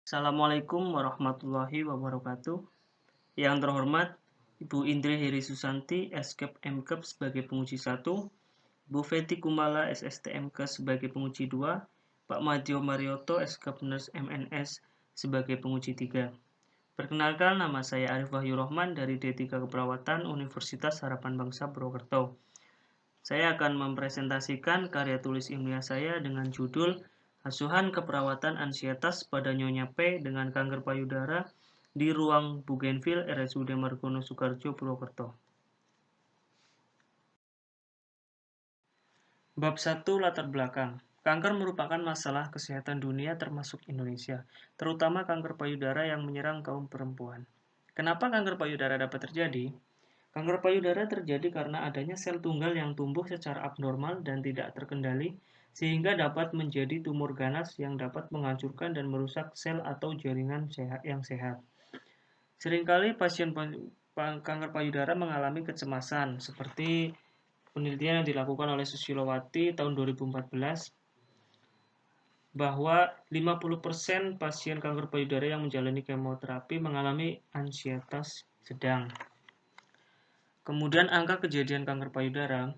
Assalamualaikum warahmatullahi wabarakatuh. Yang terhormat, Ibu Indri Heri Susanti, SKEP MKEP sebagai penguji 1, Bu Feti Kumala, SSTMK sebagai penguji 2, Pak Madio Marioto, SKEP Nurse MNS sebagai penguji 3. Perkenalkan, nama saya Arif Wahyu Rohman dari D3 Keperawatan Universitas Harapan Bangsa Purwokerto. Saya akan mempresentasikan karya tulis ilmiah saya dengan judul Asuhan Keperawatan Ansietas pada Nyonya P dengan kanker payudara di ruang Bougainville RSUD Margono Soekarjo Purwokerto. Bab 1 Latar belakang. Kanker merupakan masalah kesehatan dunia termasuk Indonesia, terutama kanker payudara yang menyerang kaum perempuan. Kenapa kanker payudara dapat terjadi? Kanker payudara terjadi karena adanya sel tunggal yang tumbuh secara abnormal dan tidak terkendali, sehingga dapat menjadi tumor ganas yang dapat menghancurkan dan merusak sel atau jaringan yang sehat. Seringkali pasien kanker payudara mengalami kecemasan, seperti penelitian yang dilakukan oleh Susilowati tahun 2014, bahwa 50% pasien kanker payudara yang menjalani kemoterapi mengalami ansietas sedang. Kemudian angka kejadian kanker payudara.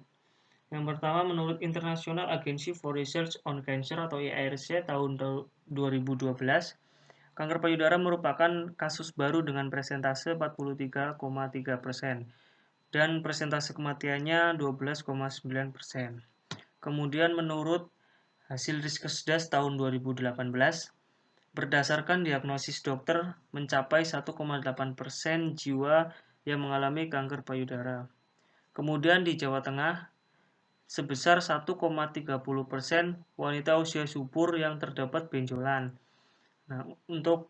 Yang pertama, menurut International Agency for Research on Cancer atau IARC tahun 2012, kanker payudara merupakan kasus baru dengan presentase 43,3% dan presentase kematiannya 12,9%. Kemudian menurut hasil Riskesdas tahun 2018, berdasarkan diagnosis dokter mencapai 1,8% jiwa yang mengalami kanker payudara. Kemudian di Jawa Tengah, sebesar 1,30% wanita usia subur yang terdapat benjolan. Nah, untuk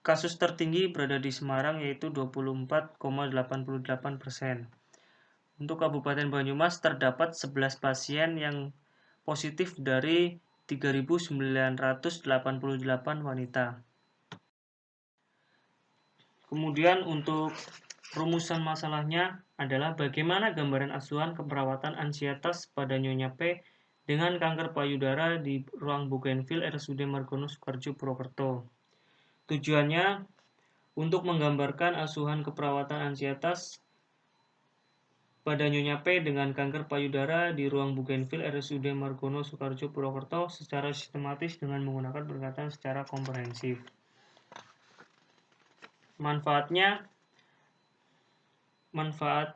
kasus tertinggi berada di Semarang yaitu 24,88%. Untuk Kabupaten Banyumas terdapat 11 pasien yang positif dari 3.988 wanita. Kemudian untuk rumusan masalahnya adalah bagaimana gambaran asuhan keperawatan ansietas pada Nyonya P dengan kanker payudara di ruang Bougainville RSUD Margono Soekarjo Purwokerto. Tujuannya untuk menggambarkan asuhan keperawatan ansietas pada Nyonya P dengan kanker payudara di ruang Bougainville RSUD Margono Soekarjo Purwokerto secara sistematis dengan menggunakan pendekatan secara komprehensif. Manfaat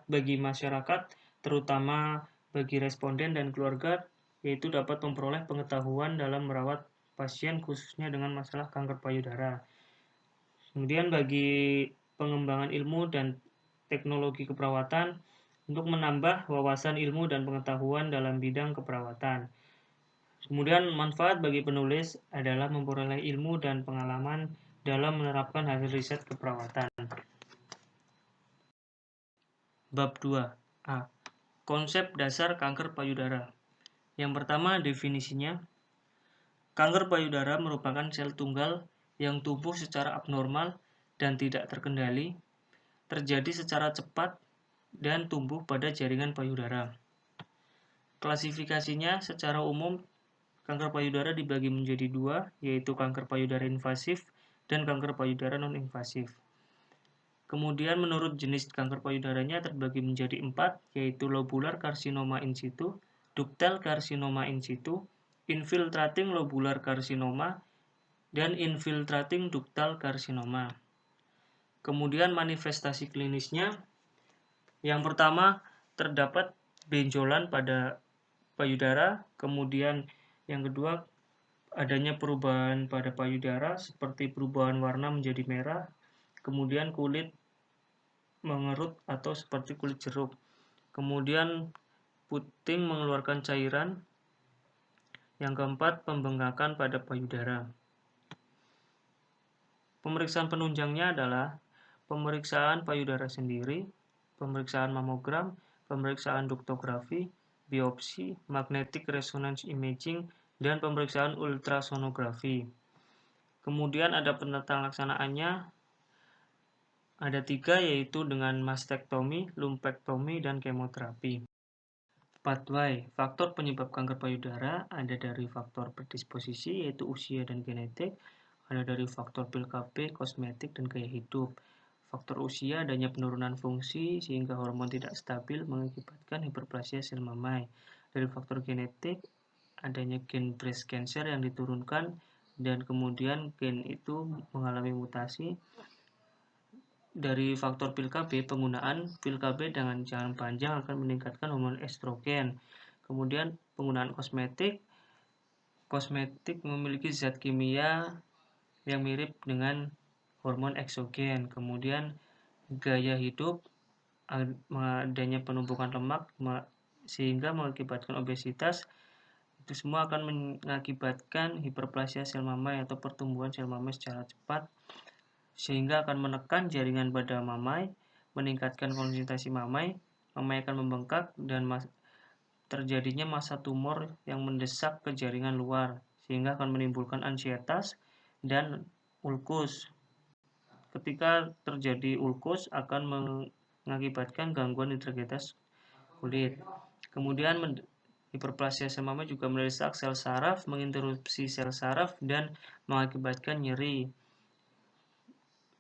bagi masyarakat, terutama bagi responden dan keluarga, yaitu dapat memperoleh pengetahuan dalam merawat pasien khususnya dengan masalah kanker payudara. Kemudian bagi pengembangan ilmu dan teknologi keperawatan untuk menambah wawasan ilmu dan pengetahuan dalam bidang keperawatan. Kemudian manfaat bagi penulis adalah memperoleh ilmu dan pengalaman dalam menerapkan hasil riset keperawatan. Bab 2a. Konsep dasar kanker payudara. Yang pertama, definisinya. Kanker payudara merupakan sel tunggal yang tumbuh secara abnormal dan tidak terkendali, terjadi secara cepat, dan tumbuh pada jaringan payudara. Klasifikasinya secara umum, kanker payudara dibagi menjadi dua, yaitu kanker payudara invasif dan kanker payudara non-invasif. Kemudian menurut jenis kanker payudaranya terbagi menjadi 4, yaitu lobular karsinoma in situ, ductal karsinoma in situ, infiltrating lobular karsinoma, dan infiltrating ductal karsinoma. Kemudian manifestasi klinisnya, yang pertama terdapat benjolan pada payudara, kemudian yang kedua adanya perubahan pada payudara seperti perubahan warna menjadi merah, kemudian kulit mengerut atau seperti kulit jeruk. Kemudian puting mengeluarkan cairan. Yang keempat, pembengkakan pada payudara. Pemeriksaan penunjangnya adalah pemeriksaan payudara sendiri, pemeriksaan mamogram, pemeriksaan duktografi, biopsi, magnetic resonance imaging, dan pemeriksaan ultrasonografi. Kemudian ada penata laksanaannya, ada 3, yaitu dengan mastektomi, lumpektomi, dan kemoterapi. Pathway, faktor penyebab kanker payudara ada dari faktor predisposisi, yaitu usia dan genetik, ada dari faktor pil KB, kosmetik, dan gaya hidup. Faktor usia, adanya penurunan fungsi sehingga hormon tidak stabil mengakibatkan hiperplasia sel mamai. Dari faktor genetik, adanya gen breast cancer yang diturunkan dan kemudian gen itu mengalami mutasi. Dari faktor pil KB, penggunaan pil KB dengan jangka panjang akan meningkatkan hormon estrogen. Kemudian penggunaan kosmetik memiliki zat kimia yang mirip dengan hormon eksogen. Kemudian gaya hidup, adanya penumpukan lemak sehingga mengakibatkan obesitas. Itu semua akan mengakibatkan hiperplasia sel mamai atau pertumbuhan sel mamai secara cepat, sehingga akan menekan jaringan pada mamai, meningkatkan konsentrasi mamai akan membengkak, dan terjadinya massa tumor yang mendesak ke jaringan luar, sehingga akan menimbulkan ansietas dan ulkus. Ketika terjadi ulkus akan mengakibatkan gangguan integritas kulit. Kemudian hiperplasia sel mamai juga mendesak sel saraf, menginterupsi sel saraf, dan mengakibatkan nyeri.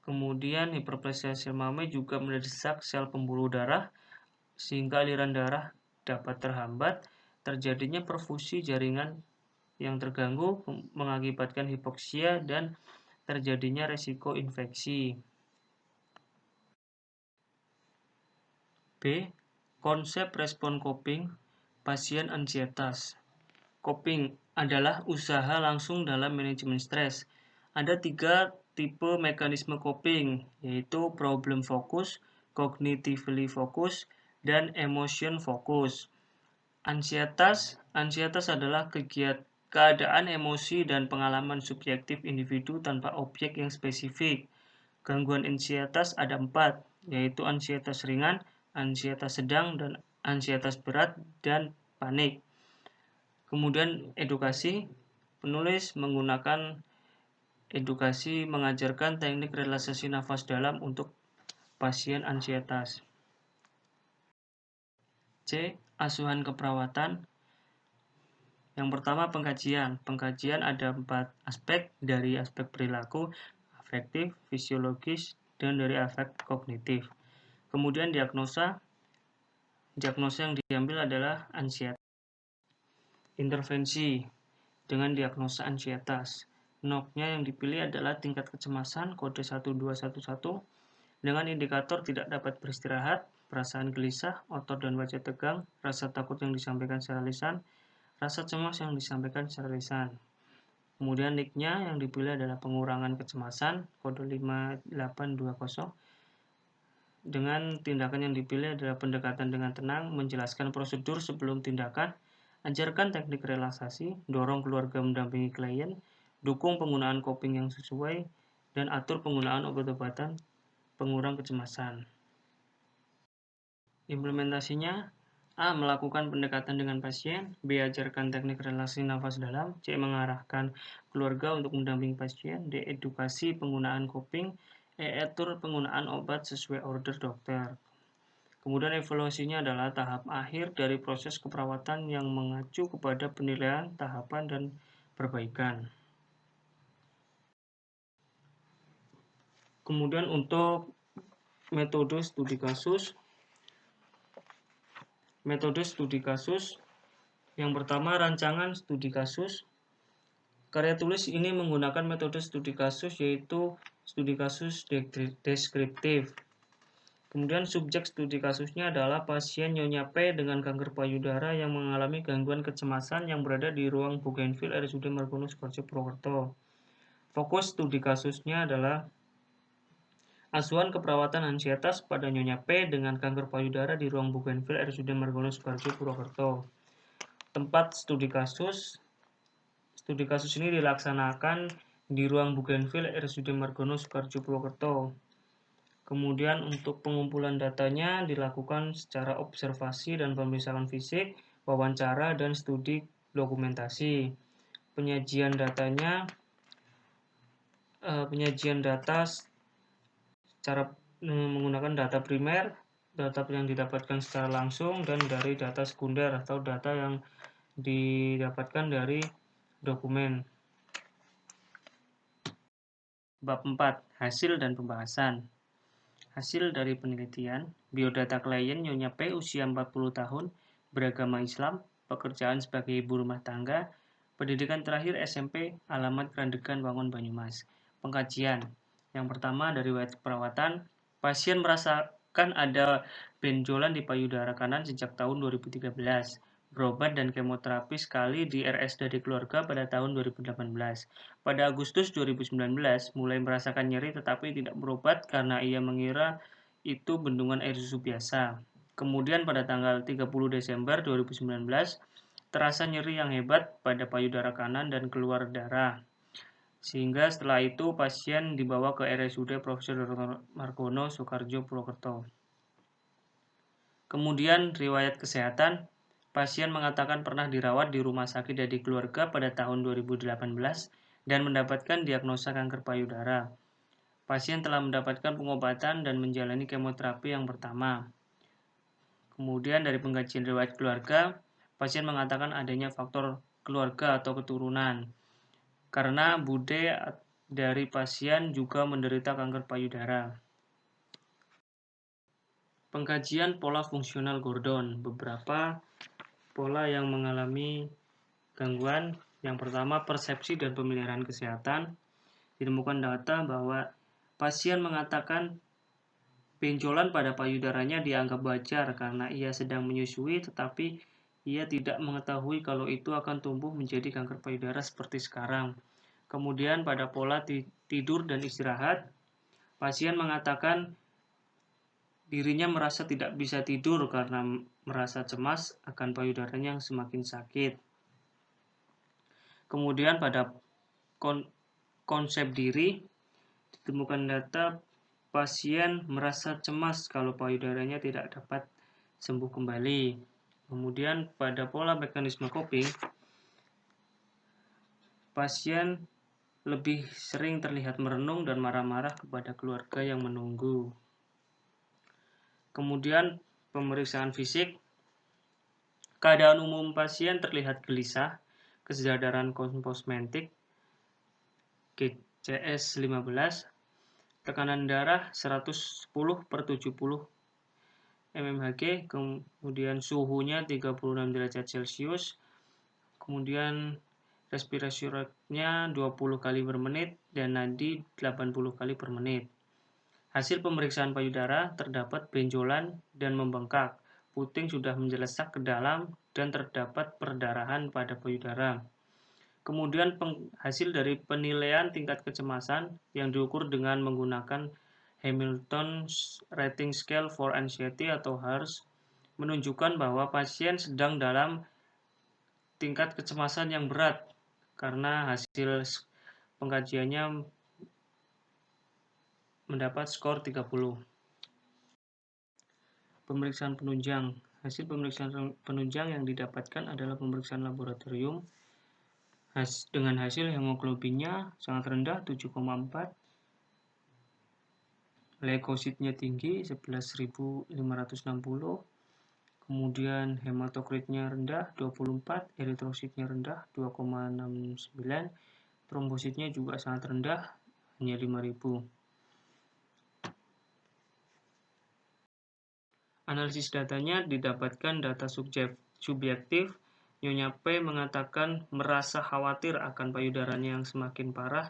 Kemudian hiperplasia sel mamai juga mendesak sel pembuluh darah sehingga aliran darah dapat terhambat, terjadinya perfusi jaringan yang terganggu mengakibatkan hipoksia dan terjadinya resiko infeksi. B. Konsep respon coping pasien ansietas. Coping adalah usaha langsung dalam manajemen stres. Ada 3 tipe mekanisme coping, yaitu problem focus, cognitively focus, dan emotion focus. Ansietas adalah keadaan emosi dan pengalaman subjektif individu tanpa objek yang spesifik. Gangguan ansietas ada 4, yaitu ansietas ringan, ansietas sedang, dan ansietas berat, dan panik. Kemudian edukasi, penulis menggunakan edukasi mengajarkan teknik relaksasi nafas dalam untuk pasien ansietas. C. Asuhan keperawatan. Yang pertama, pengkajian. Pengkajian ada 4 aspek, dari aspek perilaku, afektif, fisiologis, dan dari aspek kognitif. Kemudian diagnosa yang diambil adalah ansietas. Intervensi dengan diagnosa ansietas. NOC-nya yang dipilih adalah tingkat kecemasan kode 1211 dengan indikator tidak dapat beristirahat, perasaan gelisah, otot dan wajah tegang, rasa takut yang disampaikan secara lisan, rasa cemas yang disampaikan secara lisan. Kemudian NIC-nya yang dipilih adalah pengurangan kecemasan kode 5820 dengan tindakan yang dipilih adalah pendekatan dengan tenang, menjelaskan prosedur sebelum tindakan, ajarkan teknik relaksasi, dorong keluarga mendampingi klien, dukung penggunaan coping yang sesuai, dan atur penggunaan obat-obatan pengurang kecemasan. Implementasinya: A. Melakukan pendekatan dengan pasien. B. Ajarkan teknik relaksasi nafas dalam. C. Mengarahkan keluarga untuk mendampingi pasien. D. Edukasi penggunaan coping. E. Atur penggunaan obat sesuai order dokter. Kemudian evaluasinya adalah tahap akhir dari proses keperawatan yang mengacu kepada penilaian, tahapan, dan perbaikan. Kemudian untuk metode studi kasus. Metode studi kasus. Yang pertama, rancangan studi kasus. Karya tulis ini menggunakan metode studi kasus, yaitu studi kasus deskriptif. Kemudian subjek studi kasusnya adalah pasien Nyonya P dengan kanker payudara yang mengalami gangguan kecemasan yang berada di ruang Bougainville RSUD Margono Sukoharjo Purwokerto. Fokus studi kasusnya adalah asuhan keperawatan ansietas pada Nyonya P dengan kanker payudara di ruang Bougainville RSUD Margono Sukoharjo Purwokerto. Tempat studi kasus ini dilaksanakan di ruang Bougainville RSUD Margono Sukoharjo Purwokerto. Kemudian untuk pengumpulan datanya dilakukan secara observasi dan pemeriksaan fisik, wawancara, dan studi dokumentasi. Penyajian data secara menggunakan data primer, data yang didapatkan secara langsung, dan dari data sekunder atau data yang didapatkan dari dokumen. Bab 4. Hasil dan pembahasan. Hasil dari penelitian, biodata klien Nyonya P usia 40 tahun, beragama Islam, pekerjaan sebagai ibu rumah tangga, pendidikan terakhir SMP, alamat Grandegan Wangun Banyumas. Pengkajian. Yang pertama dari riwayat perawatan, pasien merasakan ada benjolan di payudara kanan sejak tahun 2013. Berobat dan kemoterapi sekali di RS dari keluarga pada tahun 2018. Pada Agustus 2019, mulai merasakan nyeri tetapi tidak berobat karena ia mengira itu bendungan air susu biasa. Kemudian pada tanggal 30 Desember 2019, terasa nyeri yang hebat pada payudara kanan dan keluar darah. Sehingga setelah itu pasien dibawa ke RSUD Profesor Dr. Margono Soekarjo Purwokerto. Kemudian riwayat kesehatan, pasien mengatakan pernah dirawat di rumah sakit dari keluarga pada tahun 2018 dan mendapatkan diagnosa kanker payudara. Pasien telah mendapatkan pengobatan dan menjalani kemoterapi yang pertama. Kemudian dari pengkajian riwayat keluarga, pasien mengatakan adanya faktor keluarga atau keturunan. Karena bude dari pasien juga menderita kanker payudara. Pengkajian pola fungsional Gordon. Beberapa pola yang mengalami gangguan. Yang pertama, persepsi dan pemeliharaan kesehatan. Ditemukan data bahwa pasien mengatakan benjolan pada payudaranya dianggap wajar karena ia sedang menyusui, tetapi ia tidak mengetahui kalau itu akan tumbuh menjadi kanker payudara seperti sekarang. Kemudian pada pola tidur dan istirahat, pasien mengatakan dirinya merasa tidak bisa tidur karena merasa cemas akan payudaranya yang semakin sakit. Kemudian pada konsep diri, ditemukan data pasien merasa cemas kalau payudaranya tidak dapat sembuh kembali. Kemudian pada pola mekanisme coping, pasien lebih sering terlihat merenung dan marah-marah kepada keluarga yang menunggu. Kemudian pemeriksaan fisik, keadaan umum pasien terlihat gelisah, kesadaran kosmetik, GCS 15, tekanan darah 110/70 mmHg, kemudian suhunya 36 derajat Celcius, kemudian respirasi rate-nya 20 kali per menit dan nadi 80 kali per menit. Hasil pemeriksaan payudara terdapat benjolan dan membengkak, puting sudah menjelesak ke dalam dan terdapat perdarahan pada payudara. Kemudian hasil dari penilaian tingkat kecemasan yang diukur dengan menggunakan Hamilton's Rating Scale for Anxiety atau HARS menunjukkan bahwa pasien sedang dalam tingkat kecemasan yang berat karena hasil pengkajiannya mendapat skor 30. Pemeriksaan penunjang. Hasil pemeriksaan penunjang yang didapatkan adalah pemeriksaan laboratorium dengan hasil hemoglobinnya sangat rendah 7,4, leukositnya tinggi 11.560, kemudian hematokritnya rendah 24, eritrositnya rendah 2,69, trombositnya juga sangat rendah hanya 5.000. Analisis datanya didapatkan data subjektif. Nyonya P mengatakan merasa khawatir akan payudaranya yang semakin parah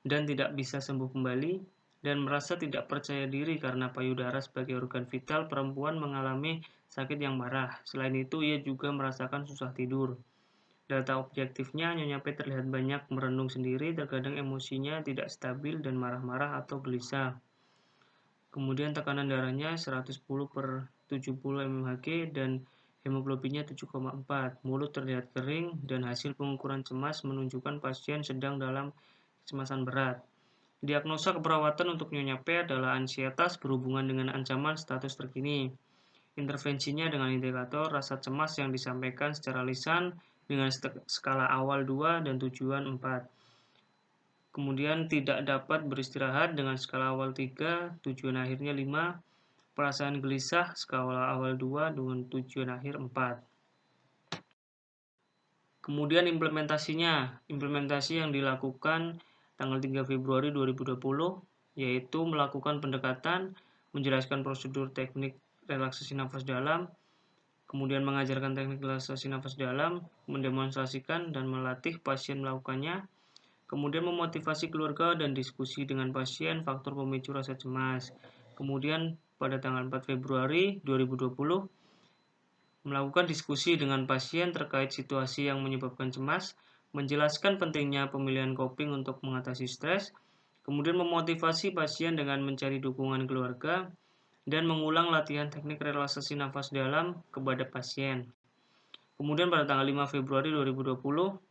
dan tidak bisa sembuh kembali, dan merasa tidak percaya diri karena payudara sebagai organ vital perempuan mengalami sakit yang parah. Selain itu, ia juga merasakan susah tidur. Data objektifnya, Nyonya P terlihat banyak merenung sendiri, terkadang emosinya tidak stabil dan marah-marah atau gelisah. Kemudian tekanan darahnya 110/70 mmHg dan hemoglobinnya 7,4. Mulut terlihat kering dan hasil pengukuran cemas menunjukkan pasien sedang dalam kecemasan berat. Diagnosa keperawatan untuk Nyonya P adalah ansietas berhubungan dengan ancaman status terkini. Intervensinya dengan indikator rasa cemas yang disampaikan secara lisan dengan skala awal 2 dan tujuan 4. Kemudian tidak dapat beristirahat dengan skala awal 3, tujuan akhirnya 5, perasaan gelisah skala awal 2 dengan tujuan akhir 4. Kemudian implementasinya, implementasi yang dilakukan tanggal 3 Februari 2020, yaitu melakukan pendekatan, menjelaskan prosedur teknik relaksasi nafas dalam, kemudian mengajarkan teknik relaksasi nafas dalam, mendemonstrasikan dan melatih pasien melakukannya, kemudian memotivasi keluarga dan diskusi dengan pasien faktor pemicu rasa cemas. Kemudian pada tanggal 4 Februari 2020, melakukan diskusi dengan pasien terkait situasi yang menyebabkan cemas, menjelaskan pentingnya pemilihan coping untuk mengatasi stres, kemudian memotivasi pasien dengan mencari dukungan keluarga, dan mengulang latihan teknik relaksasi nafas dalam kepada pasien. Kemudian pada tanggal 5 Februari 2020,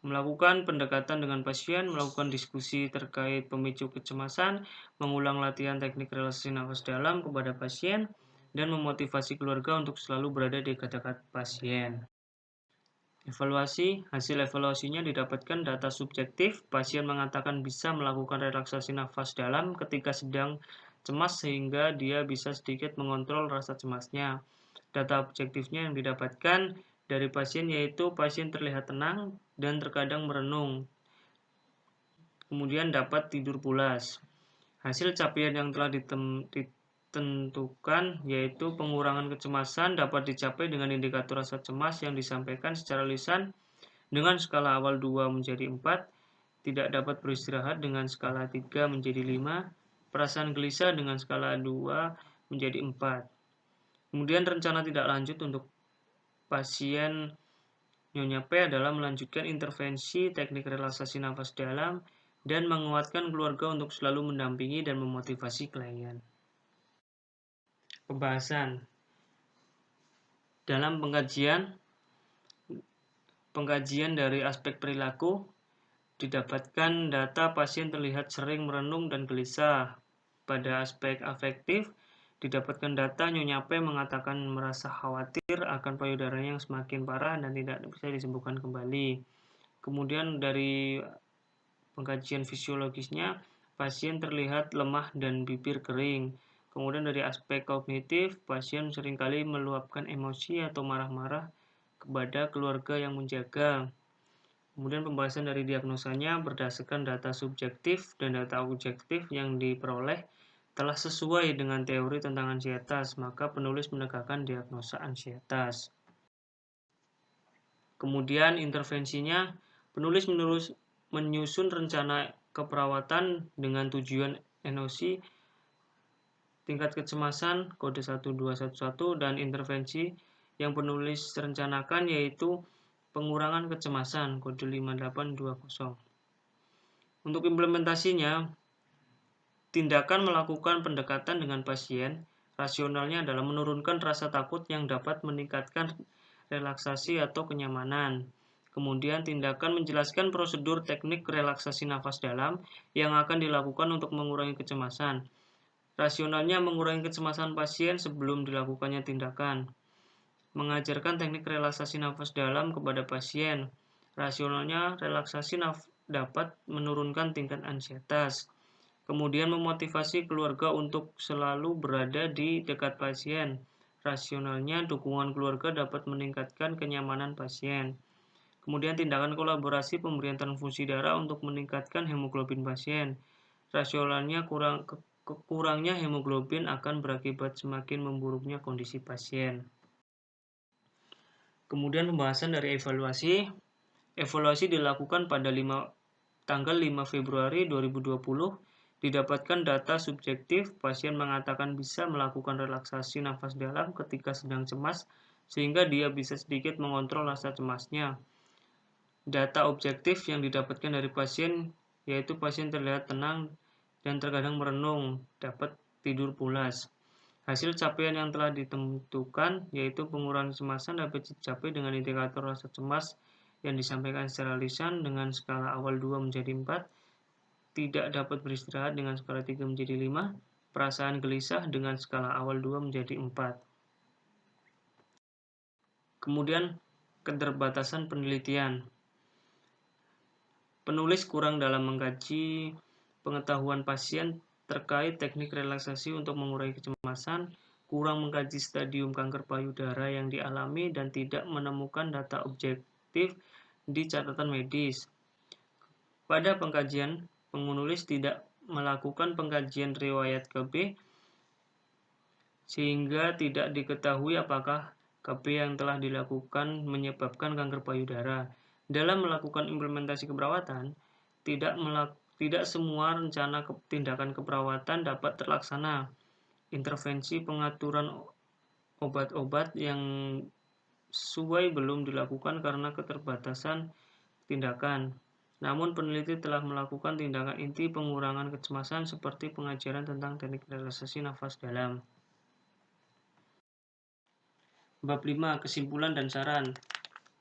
melakukan pendekatan dengan pasien, melakukan diskusi terkait pemicu kecemasan, mengulang latihan teknik relaksasi nafas dalam kepada pasien, dan memotivasi keluarga untuk selalu berada di dekat pasien. Evaluasi, hasil evaluasinya didapatkan data subjektif, pasien mengatakan bisa melakukan relaksasi nafas dalam ketika sedang cemas sehingga dia bisa sedikit mengontrol rasa cemasnya. Data objektifnya yang didapatkan dari pasien yaitu pasien terlihat tenang dan terkadang merenung, kemudian dapat tidur pulas. Hasil capaian yang telah ditentukan yaitu pengurangan kecemasan dapat dicapai dengan indikator rasa cemas yang disampaikan secara lisan dengan skala awal 2 menjadi 4, tidak dapat beristirahat dengan skala 3 menjadi 5, perasaan gelisah dengan skala 2 menjadi 4. Kemudian rencana tidak lanjut untuk pasien Nyonya P adalah melanjutkan intervensi teknik relaksasi nafas dalam dan menguatkan keluarga untuk selalu mendampingi dan memotivasi klien. Pembahasan dalam pengkajian dari aspek perilaku, didapatkan data pasien terlihat sering merenung dan gelisah. Pada aspek afektif, didapatkan data Nyonya P mengatakan merasa khawatir akan payudaranya yang semakin parah dan tidak bisa disembuhkan kembali. Kemudian dari pengkajian fisiologisnya, pasien terlihat lemah dan bibir kering. Kemudian dari aspek kognitif, pasien seringkali meluapkan emosi atau marah-marah kepada keluarga yang menjaga. Kemudian pembahasan dari diagnosanya berdasarkan data subjektif dan data objektif yang diperoleh telah sesuai dengan teori tentang ansietas, maka penulis menegakkan diagnosa ansietas. Kemudian intervensinya, penulis menyusun rencana keperawatan dengan tujuan NOC, tingkat kecemasan, kode 1211, dan intervensi yang penulis rencanakan yaitu pengurangan kecemasan, kode 5820. Untuk implementasinya, tindakan melakukan pendekatan dengan pasien, rasionalnya adalah menurunkan rasa takut yang dapat meningkatkan relaksasi atau kenyamanan. Kemudian tindakan menjelaskan prosedur teknik relaksasi nafas dalam yang akan dilakukan untuk mengurangi kecemasan. Rasionalnya mengurangi kecemasan pasien sebelum dilakukannya tindakan. Mengajarkan teknik relaksasi nafas dalam kepada pasien. Rasionalnya relaksasi dapat menurunkan tingkat ansietas. Kemudian memotivasi keluarga untuk selalu berada di dekat pasien. Rasionalnya dukungan keluarga dapat meningkatkan kenyamanan pasien. Kemudian tindakan kolaborasi pemberian transfusi darah untuk meningkatkan hemoglobin pasien. Rasionalnya kurangnya hemoglobin akan berakibat semakin memburuknya kondisi pasien. Kemudian pembahasan dari evaluasi. Evaluasi dilakukan pada tanggal 5 Februari 2020. Didapatkan data subjektif, pasien mengatakan bisa melakukan relaksasi nafas dalam ketika sedang cemas, sehingga dia bisa sedikit mengontrol rasa cemasnya. Data objektif yang didapatkan dari pasien, yaitu pasien terlihat tenang dan terkadang merenung, dapat tidur pulas. Hasil capaian yang telah ditentukan, yaitu pengurangan kecemasan dapat dicapai dengan indikator rasa cemas yang disampaikan secara lisan dengan skala awal 2 menjadi 4, tidak dapat beristirahat dengan skala 3 menjadi 5, perasaan gelisah dengan skala awal 2 menjadi 4. Kemudian keterbatasan penelitian. Penulis kurang dalam mengkaji pengetahuan pasien terkait teknik relaksasi untuk mengurangi kecemasan, kurang mengkaji stadium kanker payudara yang dialami, dan tidak menemukan data objektif di catatan medis. Pada pengkajian, penulis tidak melakukan pengkajian riwayat KB sehingga tidak diketahui apakah KB yang telah dilakukan menyebabkan kanker payudara. Dalam melakukan implementasi keperawatan, tidak semua rencana tindakan keperawatan dapat terlaksana. Intervensi pengaturan obat-obat yang sesuai belum dilakukan karena keterbatasan tindakan. Namun peneliti telah melakukan tindakan inti pengurangan kecemasan seperti pengajaran tentang teknik relaksasi nafas dalam. Bab 5. Kesimpulan dan saran.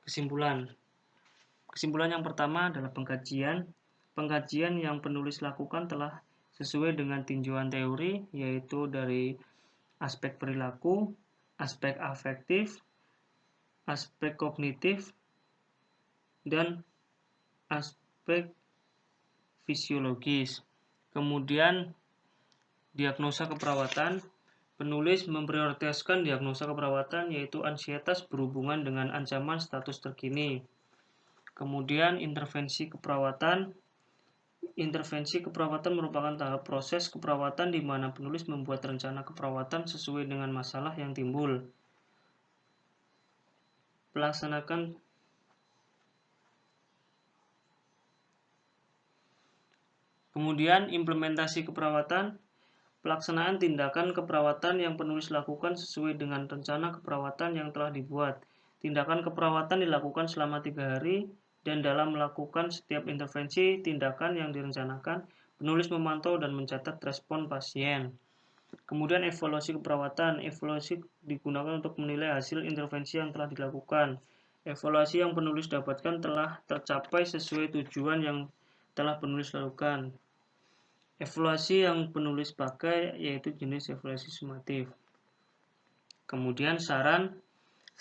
Kesimpulan yang pertama adalah pengkajian. Pengkajian yang penulis lakukan telah sesuai dengan tinjauan teori, yaitu dari aspek perilaku, aspek afektif, aspek kognitif, dan aspek fisiologis. Kemudian diagnosa keperawatan. Penulis memprioritaskan diagnosa keperawatan, yaitu ansietas berhubungan dengan ancaman status terkini. Kemudian intervensi keperawatan. Intervensi keperawatan merupakan tahap proses keperawatan di mana penulis membuat rencana keperawatan sesuai dengan masalah yang timbul. Pelaksanakan Kemudian implementasi keperawatan. Pelaksanaan tindakan keperawatan yang penulis lakukan sesuai dengan rencana keperawatan yang telah dibuat. Tindakan keperawatan dilakukan selama 3 hari, dan dalam melakukan setiap intervensi tindakan yang direncanakan, penulis memantau dan mencatat respon pasien. Kemudian evaluasi keperawatan. Evaluasi digunakan untuk menilai hasil intervensi yang telah dilakukan. Evaluasi yang penulis dapatkan telah tercapai sesuai tujuan yang telah penulis lakukan. Evaluasi yang penulis pakai yaitu jenis evaluasi sumatif. Kemudian saran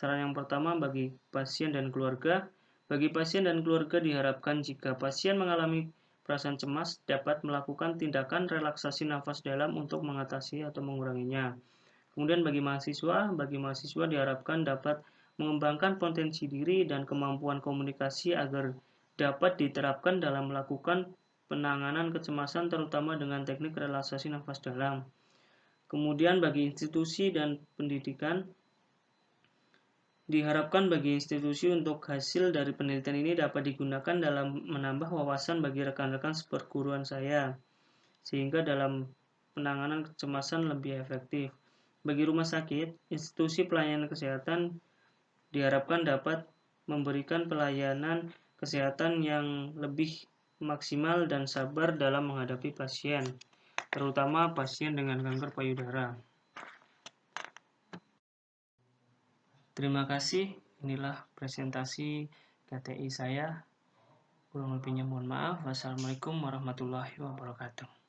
yang pertama bagi pasien dan keluarga. Bagi pasien dan keluarga diharapkan jika pasien mengalami perasaan cemas dapat melakukan tindakan relaksasi nafas dalam untuk mengatasi atau menguranginya. Kemudian bagi mahasiswa diharapkan dapat mengembangkan potensi diri dan kemampuan komunikasi agar dapat diterapkan dalam melakukan penanganan kecemasan terutama dengan teknik relaksasi nafas dalam. Kemudian bagi institusi dan pendidikan, diharapkan bagi institusi untuk hasil dari penelitian ini dapat digunakan dalam menambah wawasan bagi rekan-rekan seperguruan saya, sehingga dalam penanganan kecemasan lebih efektif. Bagi rumah sakit, institusi pelayanan kesehatan diharapkan dapat memberikan pelayanan kesehatan yang lebih maksimal dan sabar dalam menghadapi pasien, terutama pasien dengan kanker payudara. Terima kasih, inilah presentasi KTI saya. Kurang lebihnya mohon maaf. Wassalamualaikum warahmatullahi wabarakatuh.